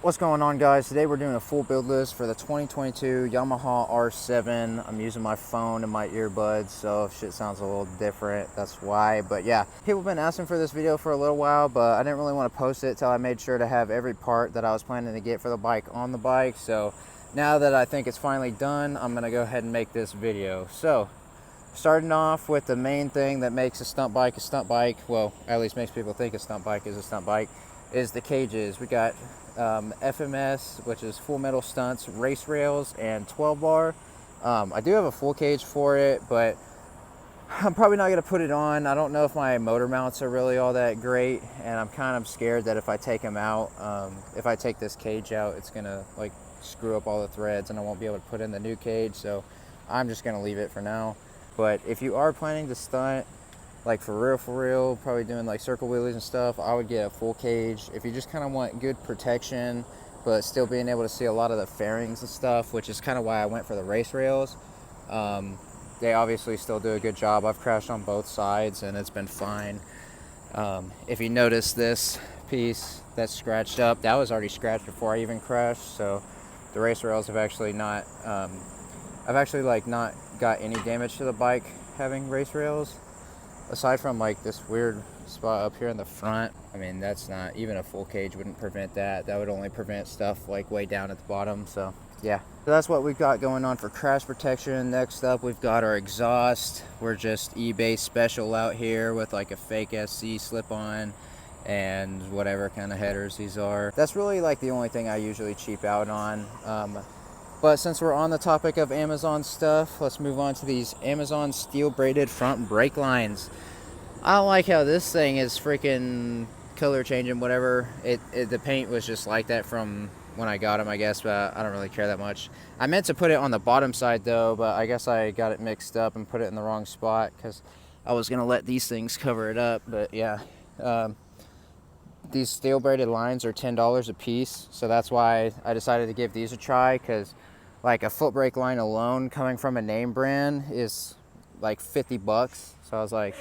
What's going on, guys? Today we're doing a full build list for the 2022 Yamaha R7. I'm using my phone and my earbuds, so if shit sounds a little different, that's why. But yeah, people have been asking for this video for a little while, but I didn't really want to post it till I made sure to have every part that I was planning to get for the bike on the bike. So now that I think it's finally done, I'm gonna go ahead and make this video. So starting off with the main thing that makes a stunt bike, well, at least makes people think a stunt bike is a stunt bike, is the cages. We got FMS, which is Full Metal Stunts, race rails, and 12 bar. I do have a full cage for it, but I'm probably not going to put it on. I don't know if my motor mounts are really all that great, and I'm kind of scared that if I take them out, if I take this cage out, it's going to like screw up all the threads and I won't be able to put in the new cage, so I'm just going to leave it for now. But if you are planning to stunt, like for real, probably doing like circle wheelies and stuff, I would get a full cage. If you just kind of want good protection, but still being able to see a lot of the fairings and stuff, which is kind of why I went for the race rails. They obviously still do a good job. I've crashed on both sides and it's been fine. If you notice this piece that's scratched up, that was already scratched before I even crashed. So the race rails have actually not, I've actually like not got any damage to the bike having race rails. Aside from like this weird spot up here in the front, I mean, that's not, even a full cage wouldn't prevent that. That would only prevent stuff like way down at the bottom. So yeah, so that's what we've got going on for crash protection. Next up, we've got our exhaust. We're just eBay special out here with like a fake SC slip on and whatever kind of headers these are. That's really like the only thing I usually cheap out on. But since we're on the topic of Amazon stuff, let's move on to these Amazon steel braided front brake lines. I don't like how this thing is freaking color changing, whatever. The paint was just like that from when I got them, I guess, but I don't really care that much. I meant to put it on the bottom side though, but I guess I got it mixed up and put it in the wrong spot because I was gonna let these things cover it up. But yeah, these steel braided lines are $10 a piece, so that's why I decided to give these a try, because like a foot brake line alone coming from a name brand is like 50 bucks. So I was like,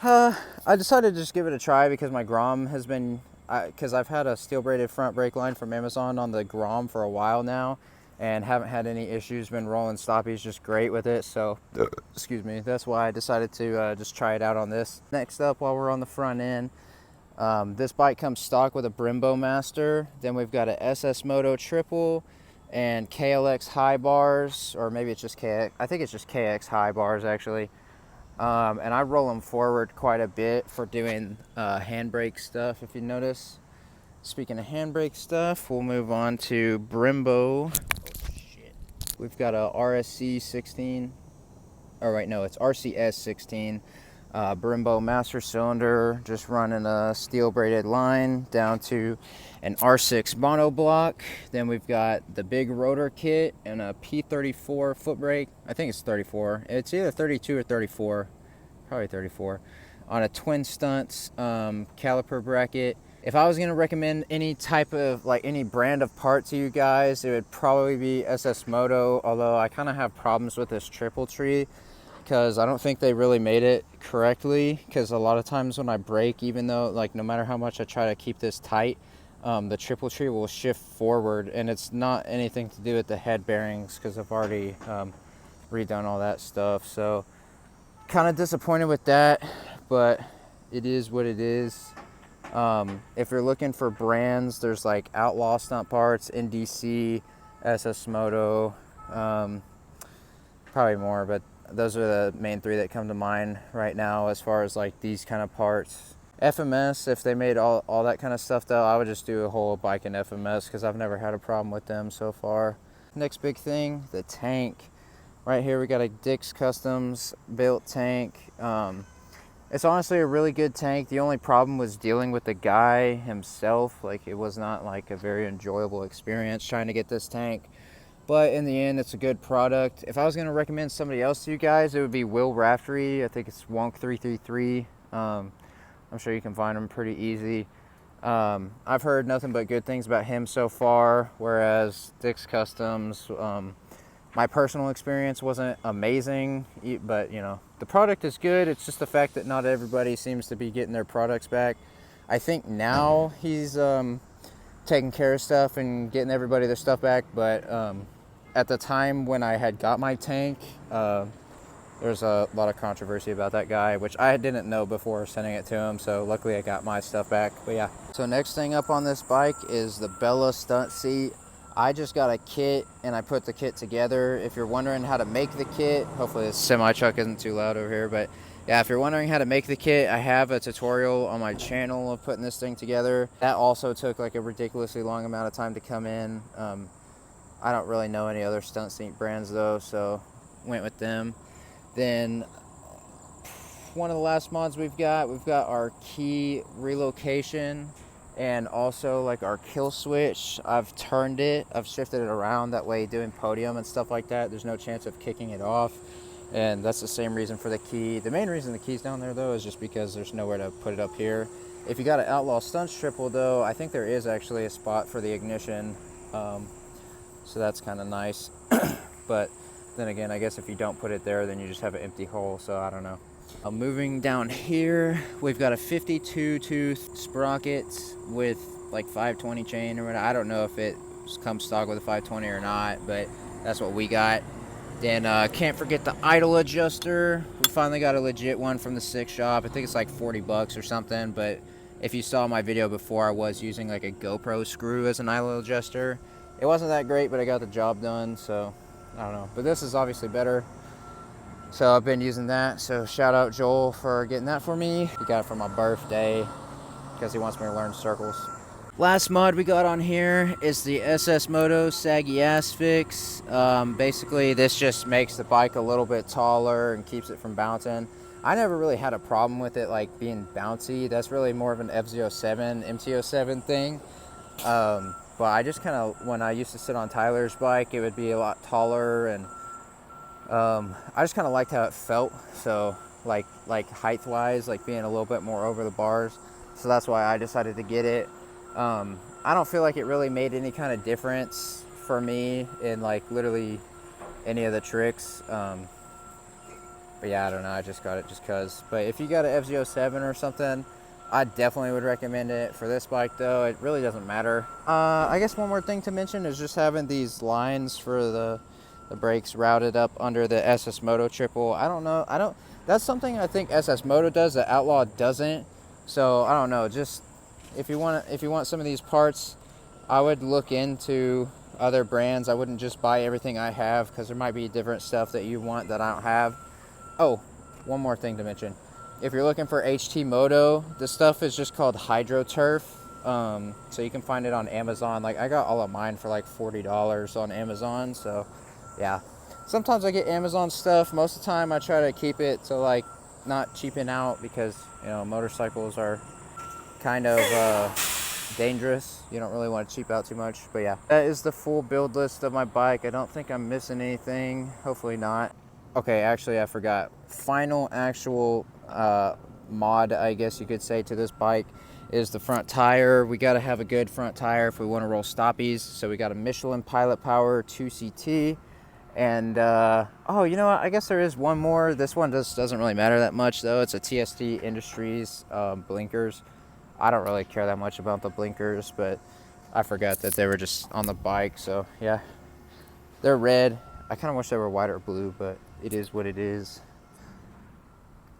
I decided to just give it a try because my Grom has been, because I've had a steel braided front brake line from Amazon on the Grom for a while now and haven't had any issues, been rolling stoppies just great with it. So, excuse me, that's why I decided to just try it out on this. Next up, while we're on the front end, this bike comes stock with a Brembo Master. Then we've got a SS Moto triple and KLX high bars, or maybe it's just KX. I think it's just KX high bars actually. And I roll them forward quite a bit for doing handbrake stuff, if you notice. Speaking of handbrake stuff, we'll move on to Brembo. Oh shit. We've got a RSC 16. Oh right, no, it's RCS 16. Brembo master cylinder, just running a steel braided line down to an R6 monoblock. Then we've got the big rotor kit and a P34 foot brake. I think it's 34. It's either 32 or 34, probably 34, on a twin stunts caliper bracket. If I was going to recommend any type of, like any brand of part to you guys, it would probably be SS Moto, although I kind of have problems with this triple tree because I don't think they really made it correctly, because a lot of times when I brake, even though like no matter how much I try to keep this tight, the triple tree will shift forward, and it's not anything to do with the head bearings because I've already redone all that stuff. So kind of disappointed with that, but it is what it is. If you're looking for brands, there's like Outlaw Stunt Parts, NDC, SS Moto, probably more, but those are the main three that come to mind right now as far as like these kind of parts. FMS, if they made all that kind of stuff though, I would just do a whole bike in FMS because I've never had a problem with them so far. Next big thing, the tank. Right here we got a Dick's Customs built tank. It's honestly a really good tank. The only problem was dealing with the guy himself. Like, it was not like a very enjoyable experience trying to get this tank. But in the end, it's a good product. If I was going to recommend somebody else to you guys, it would be Will Raftery. I think it's Wonk333. I'm sure you can find him pretty easy. I've heard nothing but good things about him so far, whereas Dick's Customs, my personal experience wasn't amazing, but you know, the product is good. It's just the fact that not everybody seems to be getting their products back. I think now he's taking care of stuff and getting everybody their stuff back. But at the time when I had got my tank, there's a lot of controversy about that guy, which I didn't know before sending it to him. So luckily I got my stuff back. But yeah. So next thing up on this bike is the Bella Stunt seat. I just got a kit and I put the kit together. If you're wondering how to make the kit, hopefully this semi truck isn't too loud over here, but yeah, if you're wondering how to make the kit, I have a tutorial on my channel of putting this thing together. That also took like a ridiculously long amount of time to come in. I don't really know any other stunt seat brands though, so went with them. Then one of the last mods we've got our key relocation and also like our kill switch. I've turned it, I've shifted it around, that way doing podium and stuff like that, there's no chance of kicking it off. And that's the same reason for the key. The main reason the key's down there though is just because there's nowhere to put it up here. If you got an Outlaw Stunts triple though, I think there is actually a spot for the ignition. So that's kind of nice. But then again, I guess if you don't put it there, then you just have an empty hole, so I don't know. Moving down here, we've got a 52 tooth sprocket with like 520 chain or whatever. I don't know if it comes stock with a 520 or not, but that's what we got. Then can't forget the idle adjuster. We finally got a legit one from the Six Shop. I think it's like 40 bucks or something, but if you saw my video before, I was using like a GoPro screw as an idle adjuster. It wasn't that great, but I got the job done, so I don't know. But this is obviously better. So I've been using that. So shout out Joel for getting that for me. He got it for my birthday because he wants me to learn circles. Last mod we got on here is the SS Moto Saggy Ass Fix. Basically this just makes the bike a little bit taller and keeps it from bouncing. I never really had a problem with it like being bouncy. That's really more of an F07, MT07 thing. But I just kind of, when I used to sit on Tyler's bike, it would be a lot taller, and I just kind of liked how it felt. So like height wise, like being a little bit more over the bars. So that's why I decided to get it. I don't feel like it really made any kind of difference for me in like literally any of the tricks. But yeah, I don't know, I just got it just cause. But if you got an F07 or something, I definitely would recommend it. For this bike though, it really doesn't matter. I guess one more thing to mention is just having these lines for the brakes routed up under the SS Moto triple. I don't know, that's something I think SS Moto does that Outlaw doesn't. So I don't know, just if you want some of these parts, I would look into other brands. I wouldn't just buy everything I have, because there might be different stuff that you want that I don't have. Oh, one more thing to mention. If you're looking for HT Moto, this stuff is just called Hydro Turf. So you can find it on Amazon. Like I got all of mine for like $40 on Amazon. So yeah, sometimes I get Amazon stuff. Most of the time I try to keep it to like not cheaping out, because you know motorcycles are kind of dangerous. You don't really want to cheap out too much. But yeah, that is the full build list of my bike. I don't think I'm missing anything. Hopefully not. Okay, actually I forgot. Final actual mod, I guess you could say, to this bike is the front tire. We got to have a good front tire if we want to roll stoppies. So we got a Michelin Pilot Power 2CT. And oh, you know what, I guess there is one more. This one doesn't really matter that much though. It's a TST Industries blinkers. I don't really care that much about the blinkers, but I forgot that they were just on the bike. So yeah, they're red. I kind of wish they were white or blue, but it is what it is.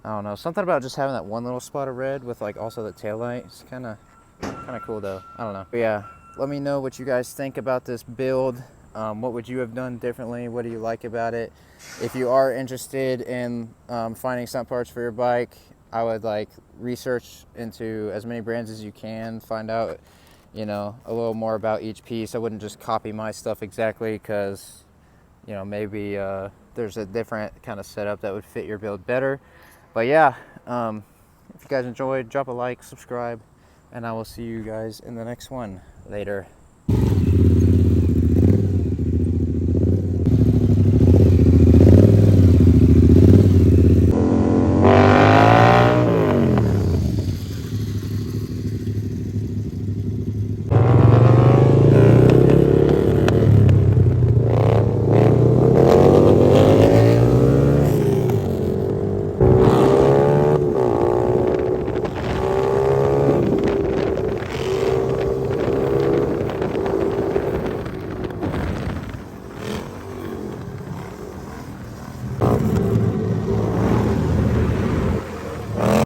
I don't know, something about just having that one little spot of red with like also the taillight. It's kind of cool though. I don't know. But yeah, let me know what you guys think about this build. What would you have done differently? What do you like about it? If you are interested in finding stunt parts for your bike, I would like research into as many brands as you can, find out, you know, a little more about each piece. I wouldn't just copy my stuff exactly, because you know, maybe there's a different kind of setup that would fit your build better. But yeah, if you guys enjoyed, drop a like, subscribe, and I will see you guys in the next one. Later.